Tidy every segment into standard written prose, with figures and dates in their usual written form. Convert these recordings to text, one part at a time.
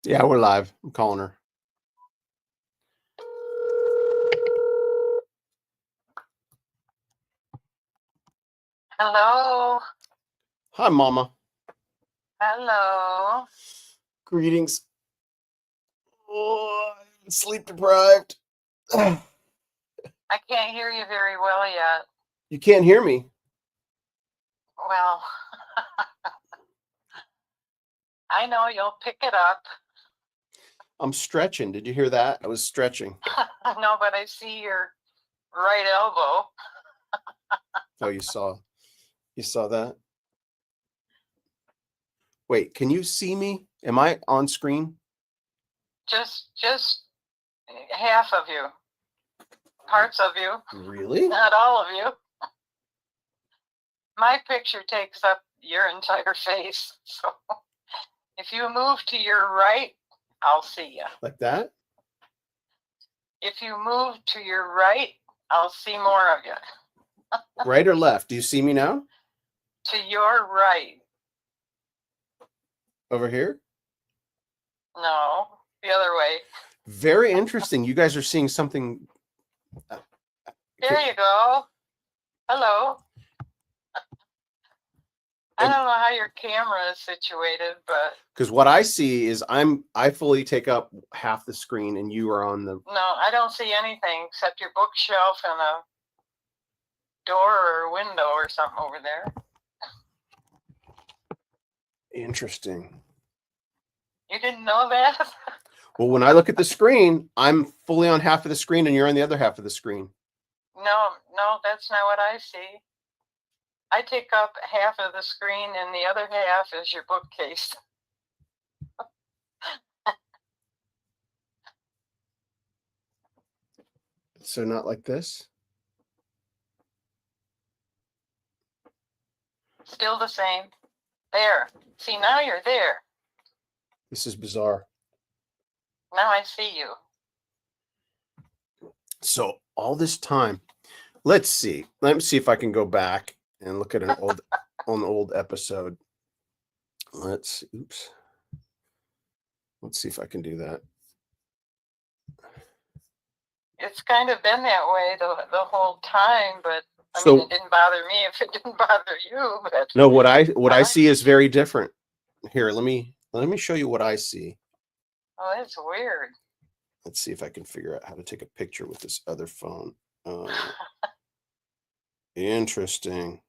Yeah, we're live. I'm calling her. Hello. Hi, Mama. Hello. Greetings. Oh, I'm sleep deprived. I can't hear you very well yet. You can't hear me. Well, I know you'll pick it up. I'm stretching. Did you hear that? I was stretching. No, but I see your right elbow. Oh, you saw that? Wait, can you see me? Am I on screen? Just half of you. Parts of you. Really? Not all of you. My picture takes up your entire face. So if you move to your right, I'll see you. Like that? If you move to your right, I'll see more of you. Right or left? Do you see me now? To your right. Over here? No, the other way. Very interesting. You guys are seeing something. There you go. Hello. I don't know how your camera is situated, but Because what I see is I fully take up half the screen and you are on the. no, I don't see anything except your bookshelf and a door or a window or something over there. Interesting. You didn't know that? Well, when I look at the screen, I'm fully on half of the screen and you're on the other half of the screen. No, that's not what I see. I take up half of the screen and the other half is your bookcase. So not like this? Still the same. There. See, now you're there. This is bizarre. Now I see you. So all this time, let's see. Let me see if I can go back and look at an old episode. Oops. Let's see if I can do that. It's kind of been that way the whole time, but I So mean, it didn't bother me if it didn't bother you. But no, what I see is very different. Here, let me show you what I see. Oh, that's weird. Let's see if I can figure out how to take a picture with this other phone. Interesting.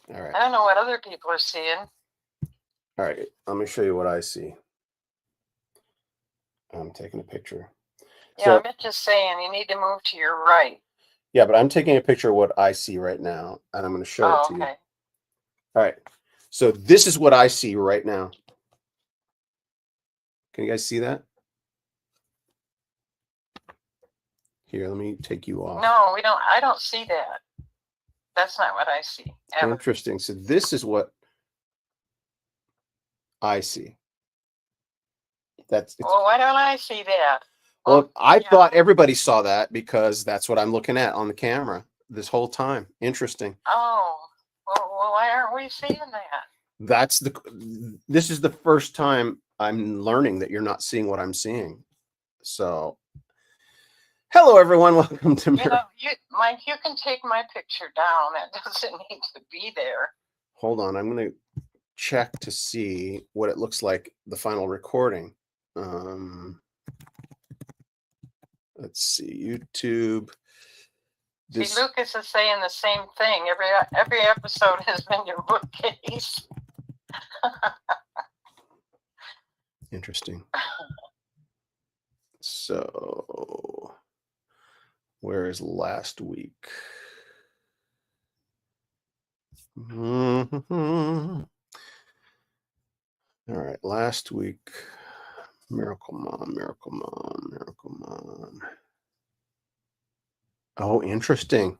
All right. I don't know what other people are seeing. All right. Let me show you what I see. I'm taking a picture. Yeah, So, I'm just saying you need to move to your right. yeah, but I'm taking a picture of what I see right now, and I'm going to show it to you. Okay. All right. So this is what I see right now. Can you guys see that? Here, let me take you off. No, we don't. I don't see that. That's not what I see. Ever. Interesting. So this is what I see. Well, why don't I see that? Well, I thought everybody saw that because that's what I'm looking at on the camera this whole time. Interesting. Oh, well, why aren't we seeing that? This is the first time I'm learning that you're not seeing what I'm seeing. So, hello everyone, welcome to Mike, you can take my picture down. It doesn't need to be there. Hold on, I'm going to check to see what it looks like the final recording. Let's see, YouTube. See, Lucas is saying the same thing. Every episode has been your bookcase. Interesting. So, where is last week? Mm-hmm. All right, last week, Miracle Mom, Miracle Mom, Miracle Mom. Oh, interesting.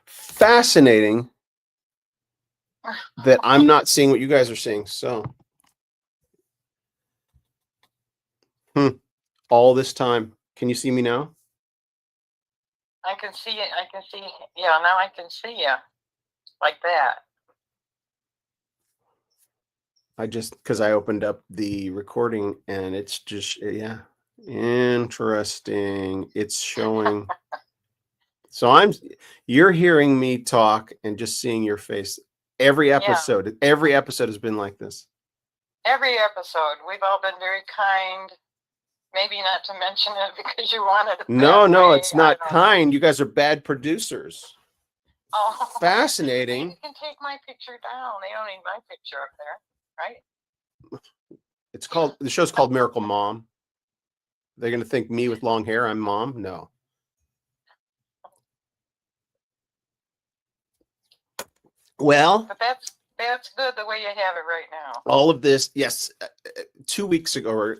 Fascinating that I'm not seeing what you guys are seeing. So, all this time. Can you see me now? I can see it. I can see. Yeah, now I can see you. like that. I just, because I opened up the recording and it's just, yeah, interesting. It's showing. So you're hearing me talk and just seeing your face. Every episode has been like this. Every episode, we've all been very kind. Maybe not to mention it because you wanted it. No, it's not kind. You guys are bad producers. Oh, fascinating. You can take my picture down. They don't need my picture up there, right? The show's called Miracle Mom. They're going to think me with long hair, I'm mom? No. Well, but that's good the way you have it right now. All of this, yes. 2 weeks ago, or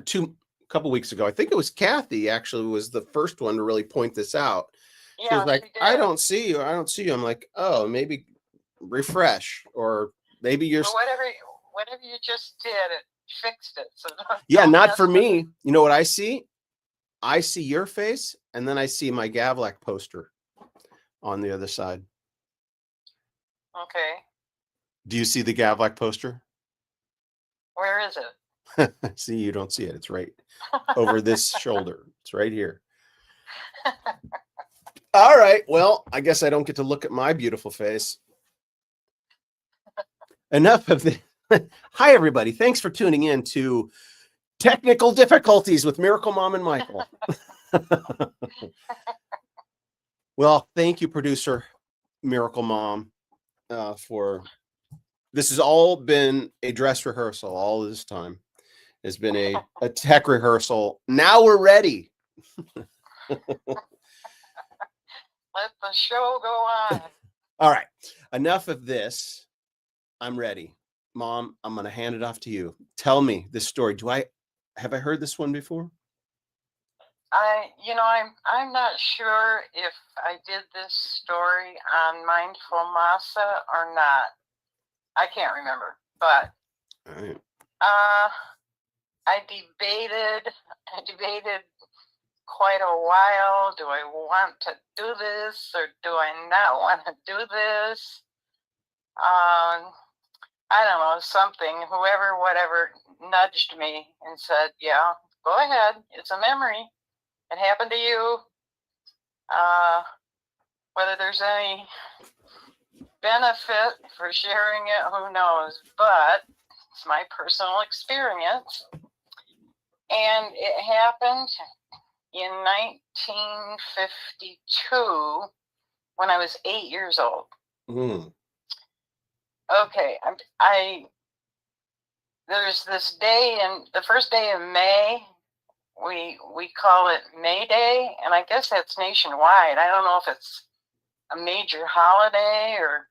couple weeks ago, I think it was Kathy actually was the first one to really point this out. She was like, I don't see you. I'm like, oh, maybe refresh, or maybe you're whatever you just did, it fixed it. So yeah, not for me. You know what I see? I see your face, and then I see my Gavlak poster on the other side. Okay. Do you see the Gavlak poster? Where is it? See, you don't see it. It's right over this shoulder. It's right here. All right. Well, I guess I don't get to look at my beautiful face. Enough of the. Hi, everybody. Thanks for tuning in to Technical Difficulties with Miracle Mom and Michael. Well, thank you, producer Miracle Mom, for this has all been a dress rehearsal. All this time has been a tech rehearsal. Now we're ready. Let the show go on. All right. Enough of this. I'm ready. Mom, I'm going to hand it off to you. Tell me this story. Have I heard this one before? I'm not sure if I did this story on Mindful Masa or not. I can't remember, but all right. I debated quite a while. Do I want to do this or do I not want to do this? I don't know, something, whatever nudged me and said, yeah, go ahead. It's a memory. It happened to you. Whether there's any benefit for sharing it, who knows? But it's my personal experience. And it happened in 1952 when I was 8 years old. Mm. Okay, there's this day, and the first day of May, we call it May Day, and I guess that's nationwide. I don't know if it's a major holiday or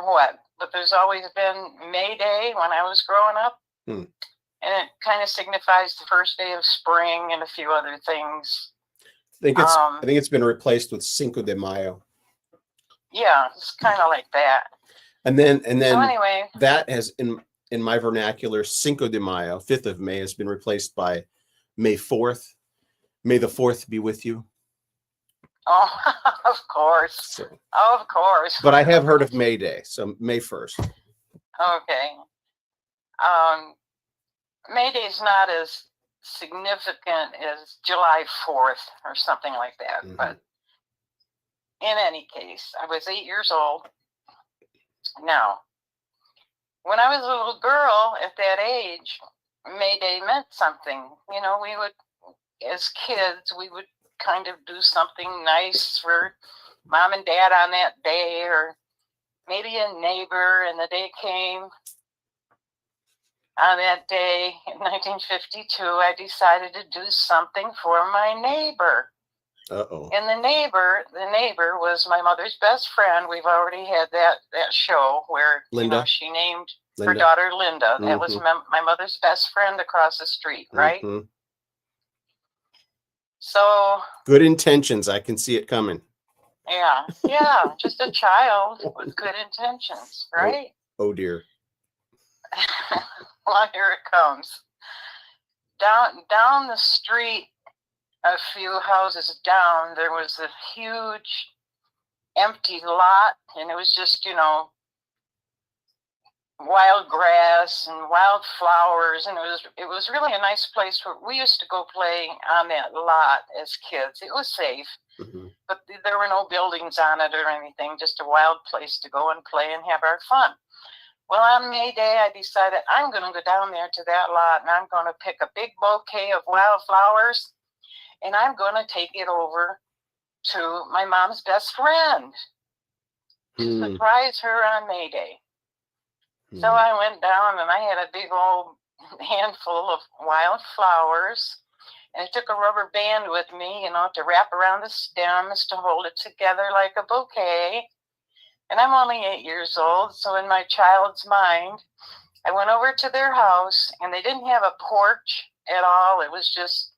what, but there's always been May Day when I was growing up. Hmm. And it kind of signifies the first day of spring and a few other things. I think it's been replaced with Cinco de Mayo. Yeah, it's kind of like that. And then so anyway, that has in my vernacular, Cinco de Mayo, 5th of May, has been replaced by May 4th. May the 4th be with you. Oh, of course. So, of course. But I have heard of May Day, so May 1st. Okay. May Day is not as significant as July 4th or something like that. Mm-hmm. But in any case, I was 8 years old. Now, when I was a little girl at that age, May Day meant something. You know, we would, as kids, we would kind of do something nice for mom and dad on that day, or maybe a neighbor, and the day came. On that day in 1952, I decided to do something for my neighbor. Uh-oh. And the neighbor was my mother's best friend. We've already had that show where Linda. She named her daughter Linda. Mm-hmm. That was my mother's best friend across the street, right? Mm-hmm. So good intentions. I can see it coming. Yeah, just a child with good intentions, right? Oh dear. Well, here it comes. Down the street, a few houses down, there was a huge empty lot, and it was just, wild grass and wild flowers, and it was really a nice place where we used to go play on that lot as kids. It was safe, but there were no buildings on it or anything, just a wild place to go and play and have our fun. Well, on May Day, I decided I'm going to go down there to that lot, and I'm going to pick a big bouquet of wildflowers, and I'm going to take it over to my mom's best friend to surprise her on May Day. So I went down, and I had a big old handful of wild flowers, and I took a rubber band with me, to wrap around the stems to hold it together like a bouquet. And I'm only 8 years old, so in my child's mind, I went over to their house, and they didn't have a porch at all. It was just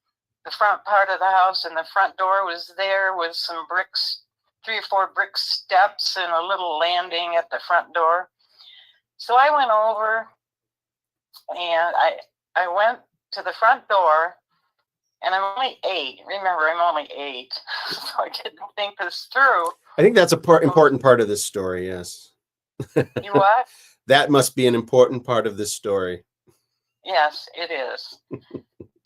the front part of the house, and the front door was there with some bricks, 3 or 4 brick steps and a little landing at the front door. So I went over, and I went to the front door, and I'm only 8. Remember, I'm only 8, so I didn't think this through. I think that's an important part of this story, yes. You what? That must be an important part of this story. Yes, it is.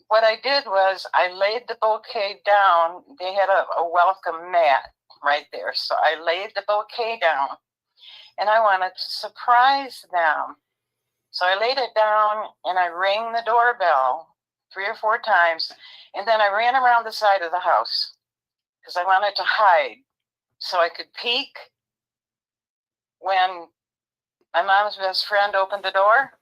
What I did was I laid the bouquet down. They had a welcome mat right there. So I laid the bouquet down, and I wanted to surprise them. So I laid it down, and I rang the doorbell 3 or 4 times, and then I ran around the side of the house because I wanted to hide so I could peek when my mom's best friend opened the door.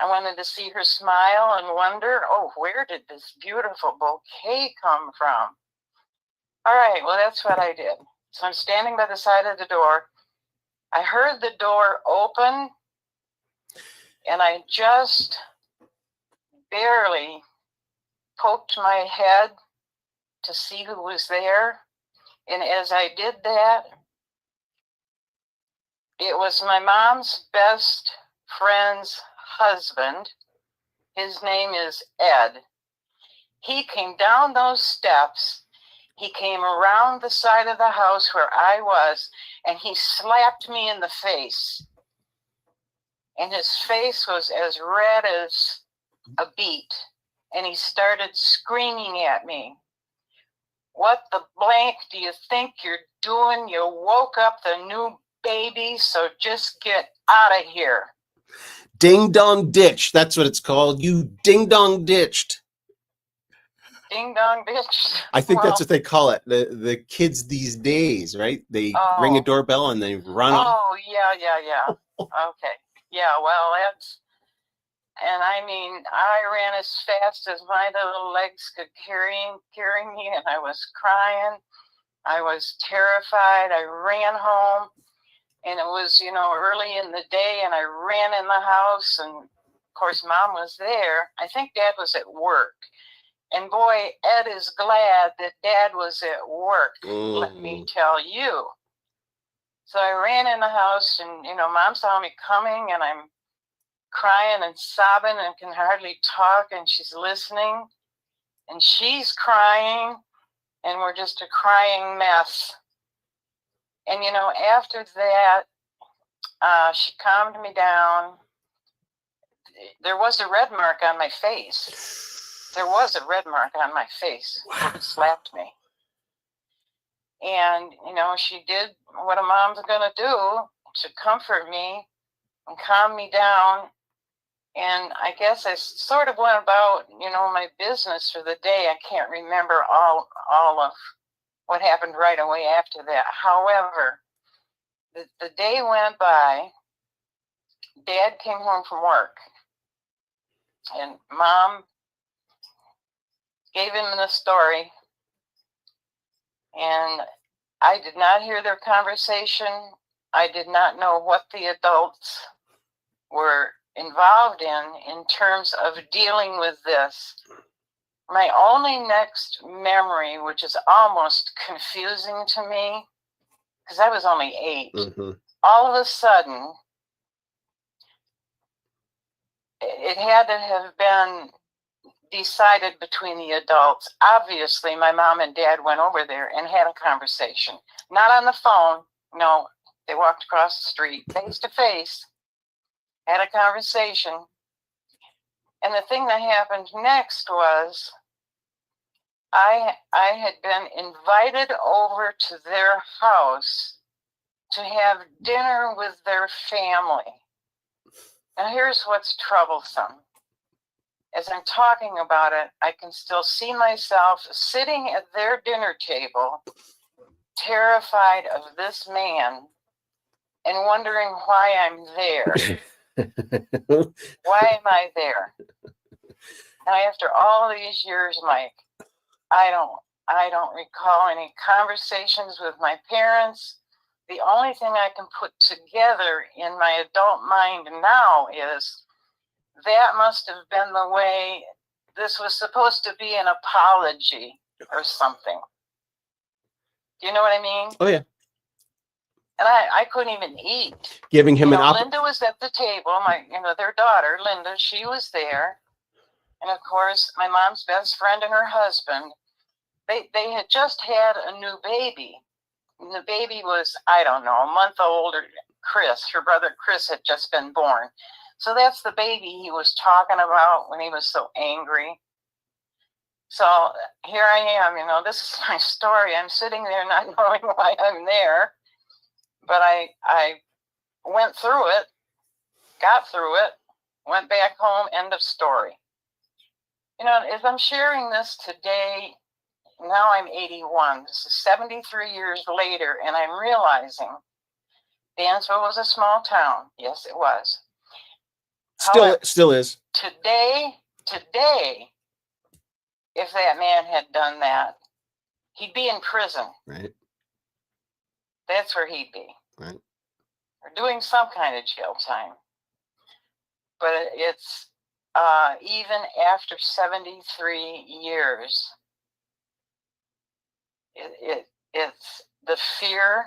I wanted to see her smile and wonder, oh, where did this beautiful bouquet come from? All right, well, that's what I did. So I'm standing by the side of the door. I heard the door open, and I just barely poked my head to see who was there. And as I did that, it was my mom's best friend's husband. His name is Ed. He came down those steps. He came around the side of the house where I was, and he slapped me in the face. And his face was as red as a beet. And he started screaming at me. What the blank do you think you're doing? You woke up the new baby, so just get out of here. Ding dong ditch. That's what it's called. You ding dong ditched. Ding dong ditched. I think that's what they call it. The kids these days, right? They ring a doorbell and they run off. Oh, yeah. Okay. Yeah, well, and I mean, I ran as fast as my little legs could carry me, and I was crying. I was terrified. I ran home, and it was, early in the day, and I ran in the house, and of course, Mom was there. I think Dad was at work. And boy, Ed is glad that Dad was at work, let me tell you. So I ran in the house, and, Mom saw me coming, and I'm crying and sobbing and can hardly talk, and she's listening, and she's crying, and we're just a crying mess. And, after that, she calmed me down. There was a red mark on my face. There was a red mark on my face. Wow. It slapped me. And, she did what a mom's going to do to comfort me and calm me down. And I guess I sort of went about, my business for the day. I can't remember all of what happened right away after that. However, the day went by. Dad came home from work, and Mom gave him the story, and I did not hear their conversation. I did not know what the adults were involved in terms of dealing with this. My only next memory, which is almost confusing to me, because I was only 8, all of a sudden, it had to have been decided between the adults. Obviously, my mom and dad went over there and had a conversation. Not on the phone. No, they walked across the street face to face. had a conversation. And the thing that happened next was I had been invited over to their house to have dinner with their family. Now here's what's troublesome. As I'm talking about it, I can still see myself sitting at their dinner table, terrified of this man and wondering why I'm there. Why am I there? And after all these years, Mike, I don't recall any conversations with my parents. The only thing I can put together in my adult mind now is that must have been the way this was supposed to be, an apology or something. Do you know what I mean? Oh yeah. And I couldn't even eat. Giving him an Linda was at the table. Their daughter, Linda, she was there. And of course, my mom's best friend and her husband, they had just had a new baby. And the baby was, I don't know, a month old, or Chris, her brother Chris had just been born. So that's the baby he was talking about when he was so angry. So here I am, this is my story. I'm sitting there not knowing why I'm there. But I went through it, got through it, went back home, end of story. As I'm sharing this today, now I'm 81. This is 73 years later, and I'm realizing Dansville was a small town. Yes, it was. Still is. Today, if that man had done that, he'd be in prison. Right. That's where he'd be. Right. Or doing some kind of jail time. But it's even after 73 years, it's the fear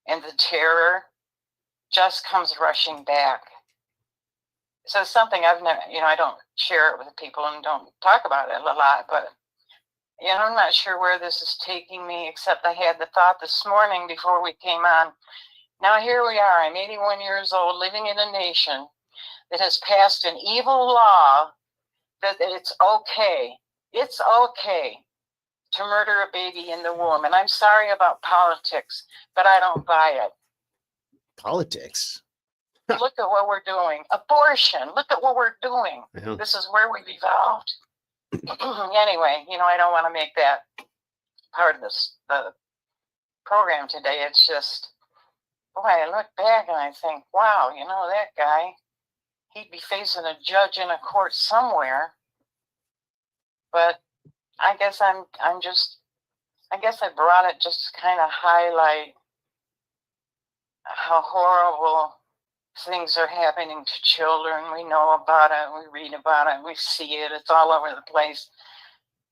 and the terror just comes rushing back. So it's something I've never, I don't share it with people and don't talk about it a lot, but I'm not sure where this is taking me, except I had the thought this morning before we came on. Now here we are, I'm 81 years old, living in a nation that has passed an evil law that it's okay to murder a baby in the womb. And I'm sorry about politics, but I don't buy it. Politics? Look at what we're doing. Abortion, look at what we're doing. Yeah. This is where we've evolved. Anyway, I don't want to make that part of the program today. It's just, boy, I look back and I think, wow, that guy, he'd be facing a judge in a court somewhere. But I guess I brought it just to kind of highlight how horrible things are happening to children. We know about it, we read about it, we see it, it's all over the place.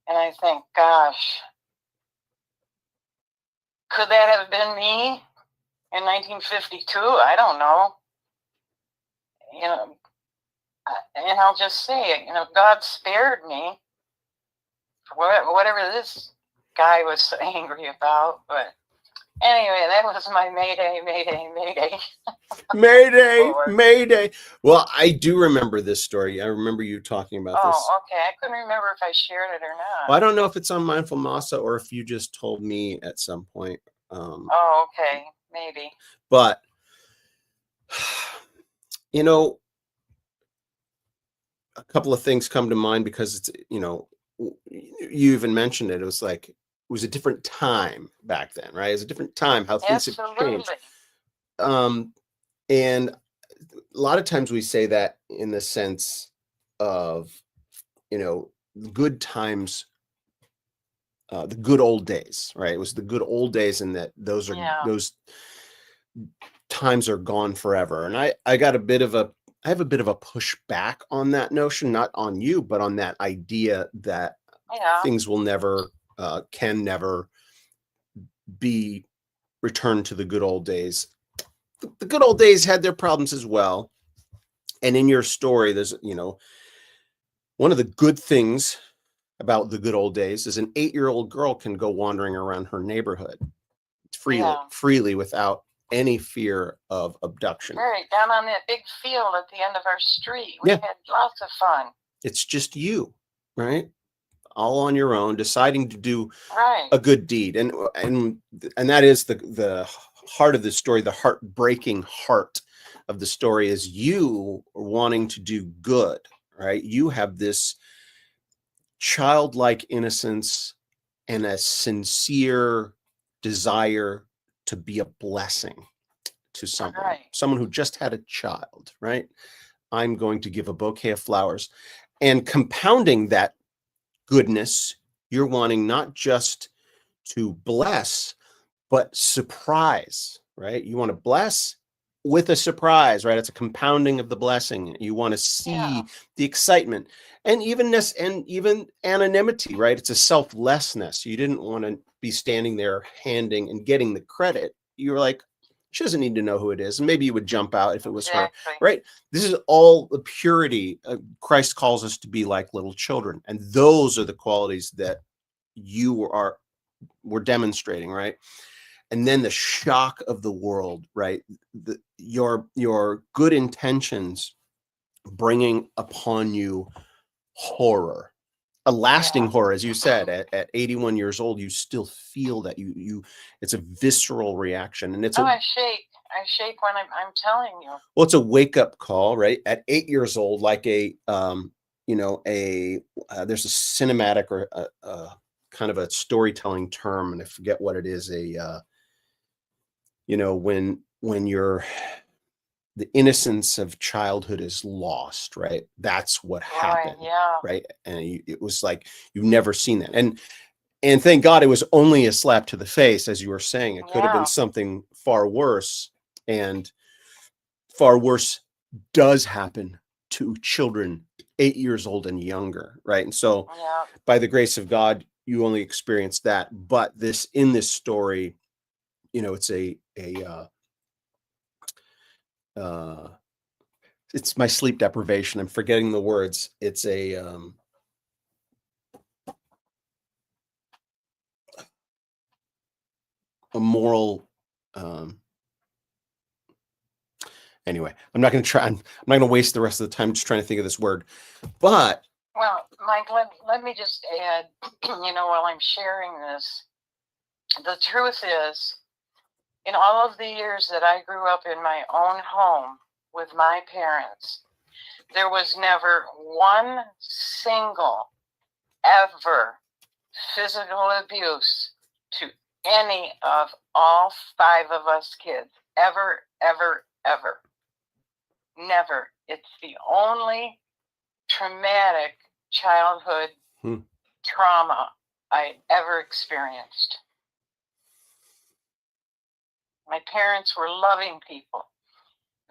And I think, gosh, could that have been me in 1952? I don't know. And I'll just say it, God spared me for whatever this guy was so angry about. But anyway, that was my Mayday. Mayday. Well, I do remember this story. I remember you talking about this. Oh, okay. I couldn't remember if I shared it or not. Well, I don't know if it's on Mindful Masa or if you just told me at some point. Oh, okay. Maybe. But, a couple of things come to mind because it's, you even mentioned it. It was like, it was a different time back then, right? It was a different time, how things have changed. And a lot of times we say that in the sense of, good times, the good old days, right? It was the good old days, and that those times are gone forever. And I have a bit of a pushback on that notion, not on you, but on that idea that things will never, can never be returned to the good old days. The good old days had their problems as well. And in your story, there's, one of the good things about the good old days is an 8-year-old girl can go wandering around her neighborhood freely without any fear of abduction. Right, down on that big field at the end of our street. We had lots of fun. It's just you, right? All on your own, deciding to do right. a good deed. And that is the heart of the story, the heartbreaking heart of the story is you wanting to do good, right? You have this childlike innocence and a sincere desire to be a blessing to someone, someone who just had a child, right? I'm going to give a bouquet of flowers. And compounding that goodness, you're wanting not just to bless, but surprise, right? You want to bless with a surprise, right? It's a compounding of the blessing. You want to see the excitement and evenness and even anonymity, right? It's a selflessness. You didn't want to be standing there handing and getting the credit. You were like, she doesn't need to know who it is. And maybe you would jump out if it was her, right? This is all the purity. Christ calls us to be like little children. And those are the qualities that we're demonstrating, right? And then the shock of the world, right? Your good intentions bringing upon you horror, a lasting horror, as you said. At 81 years old, you still feel that it's a visceral reaction, and it's I shake when I'm telling you. Well, it's a wake up call, right? At 8 years old, like there's a cinematic or a kind of a storytelling term, and I forget what it is. When the innocence of childhood is lost, right? That's what happened, right? And it was like you've never seen that, and thank God it was only a slap to the face, as you were saying. It could have been something far worse, and far worse does happen to children 8 years old and younger, right? And so, by the grace of God, you only experienced that. But in this story, it's it's my sleep deprivation. I'm forgetting the words. It's a moral. Anyway, I'm not going to waste the rest of the time just trying to think of this word. But well, Mike, let me just add. While I'm sharing this, the truth is, in all of the years that I grew up in my own home with my parents, there was never one single ever physical abuse to any of all 5 of us kids. Ever, ever, ever. Never. It's the only traumatic childhood trauma I ever experienced. My parents were loving people.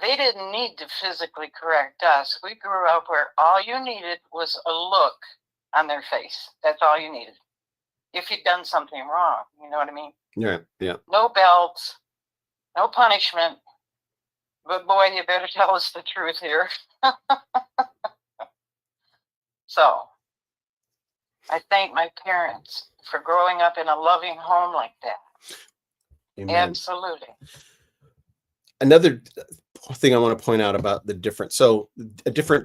They didn't need to physically correct us. We grew up where all you needed was a look on their face. That's all you needed. If you'd done something wrong, you know what I mean? Yeah. No belts, no punishment. But boy, you better tell us the truth here. So, I thank my parents for growing up in a loving home like that. Amen. Absolutely. Another thing I want to point out about a different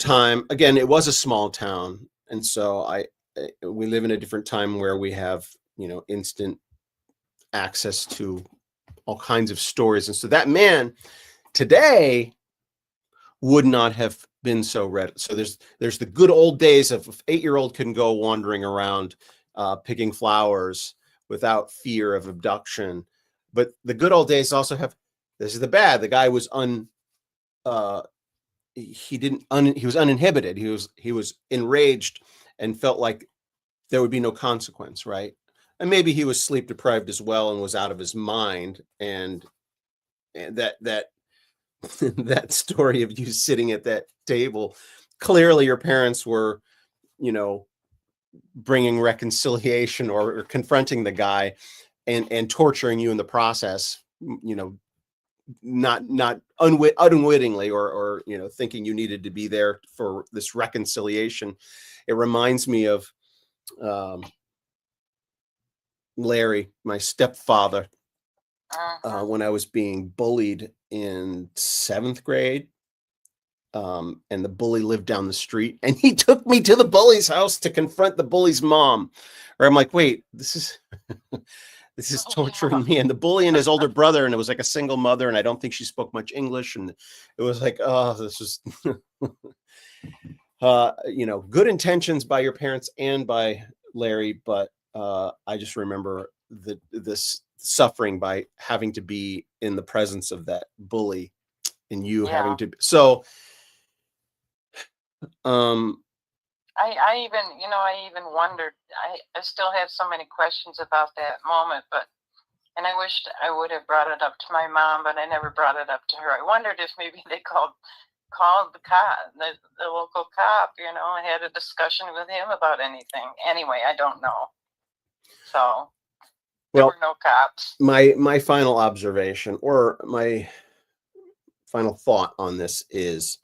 time. Again, it was a small town, and so we live in a different time where we have instant access to all kinds of stories, and so that man today would not have been so ready. So there's the good old days of 8-year-old can go wandering around picking flowers without fear of abduction. But the good old days also have, this is the bad. The guy was he was uninhibited. He was enraged and felt like there would be no consequence, right? And maybe he was sleep deprived as well and was out of his mind. And that that story of you sitting at that table, clearly your parents were, bringing reconciliation or confronting the guy and torturing you in the process, not unwittingly or thinking you needed to be there for this reconciliation. It reminds me of Larry, my stepfather. when I was being bullied in 7th grade. And the bully lived down the street, and he took me to the bully's house to confront the bully's mom. Or I'm like, wait, this is this is torturing me. And the bully and his older brother, and it was like a single mother, and I don't think she spoke much English. And it was like, oh, this was good intentions by your parents and by Larry, but I just remember this suffering by having to be in the presence of that bully, and you having to. So I even wondered, I still have so many questions about that moment, and I wished I would have brought it up to my mom, but I never brought it up to her. I wondered if maybe they called the cop, the local cop, and had a discussion with him about anything. Anyway, I don't know. So there were no cops. My final observation, or my final thought on this is,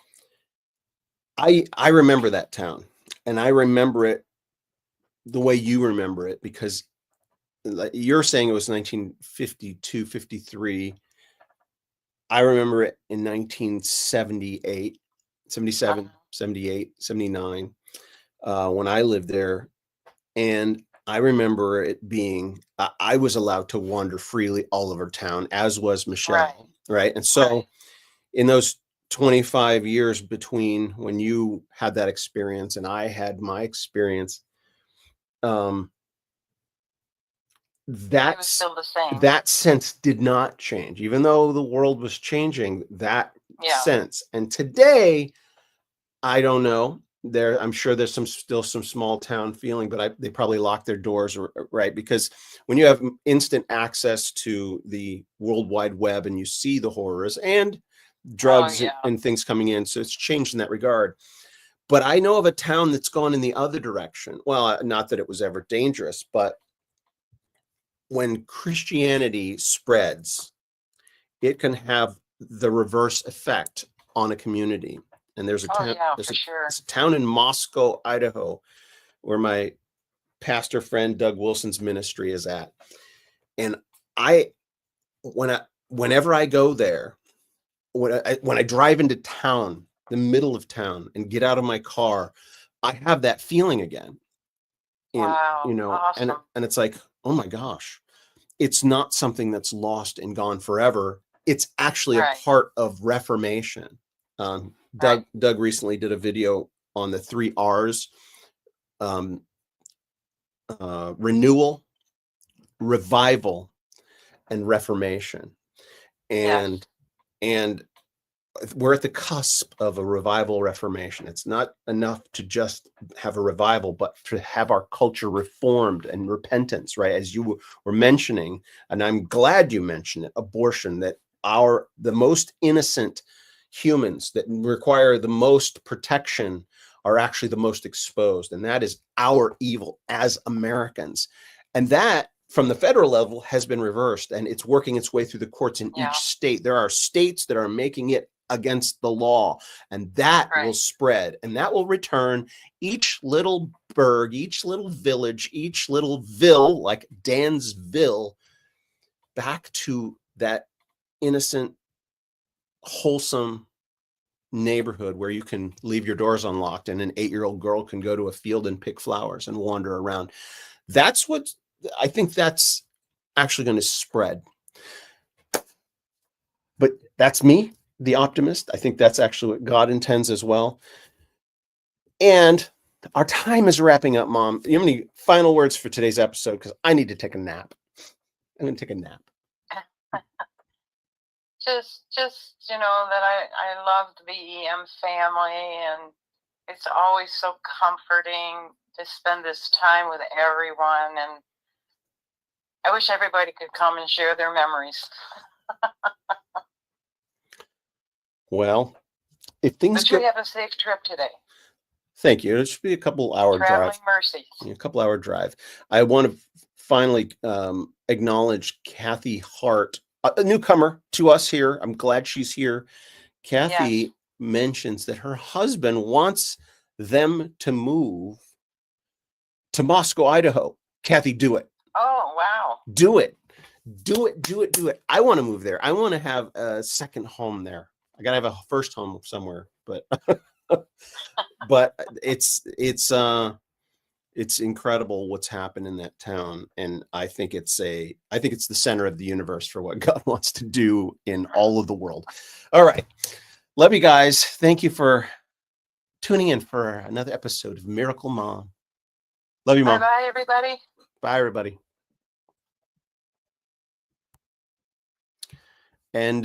I remember that town, and I remember it the way you remember it, because you're saying it was 1952, 53. I remember it in 1978, 77, 78, 79, when I lived there. And I remember it being, I was allowed to wander freely all over town, as was Michelle. Right. And so in those 25 years between when you had that experience and I had my experience, that's still the same. That sense did not change, even though the world was changing, that sense. And today, I don't know, I'm sure there's still some small town feeling, but they probably lock their doors, right? Because when you have instant access to the World Wide Web and you see the horrors and drugs and things coming in, so it's changed in that regard. But I know of a town that's gone in the other direction. Well, not that it was ever dangerous, but when Christianity spreads, it can have the reverse effect on a community. And there's a town, there's a town in Moscow, Idaho, where my pastor friend Doug Wilson's ministry is at. And whenever I go there, when I drive into town, the middle of town, and get out of my car, I have that feeling again. And, awesome. and it's like, oh my gosh, it's not something that's lost and gone forever. It's actually a part of Reformation. Doug recently did a video on the 3 R's: renewal, revival, and reformation. And we're at the cusp of a revival reformation. It's not enough to just have a revival, but to have our culture reformed and repentance, right? As you were mentioning, and I'm glad you mentioned it, abortion, that the most innocent humans that require the most protection are actually the most exposed. And that is our evil as Americans. And that, from the federal level, has been reversed, and it's working its way through the courts in each state. There are states that are making it against the law, and that will spread, and that will return each little burg, each little village, each little ville, like Dansville, back to that innocent, wholesome neighborhood where you can leave your doors unlocked and an 8-year-old girl can go to a field and pick flowers and wander around. That's what I think that's actually going to spread. But that's me, the optimist. I think that's actually what God intends as well. And our time is wrapping up, Mom. You have any final words for today's episode? Because I need to take a nap. I'm going to take a nap. Just that I loved the EM family, and it's always so comforting to spend this time with everyone, and I wish everybody could come and share their memories. Well, if things but you have a safe trip today. Thank you. It should be a couple-hour drive. Traveling mercies. A couple-hour drive. I want to finally acknowledge Kathy Hart, a newcomer to us here. I'm glad she's here. Kathy mentions that her husband wants them to move to Moscow, Idaho. Kathy, do it. Oh, wow. Do it. Do it, do it, do it. I want to move there. I want to have a second home there. I gotta have a first home somewhere, but but it's incredible what's happened in that town, and I think it's the center of the universe for what God wants to do in all of the world. All right, love you guys. Thank you for tuning in for another episode of Miracle Mom. Love you, Mom. Bye, everybody. Bye, everybody. And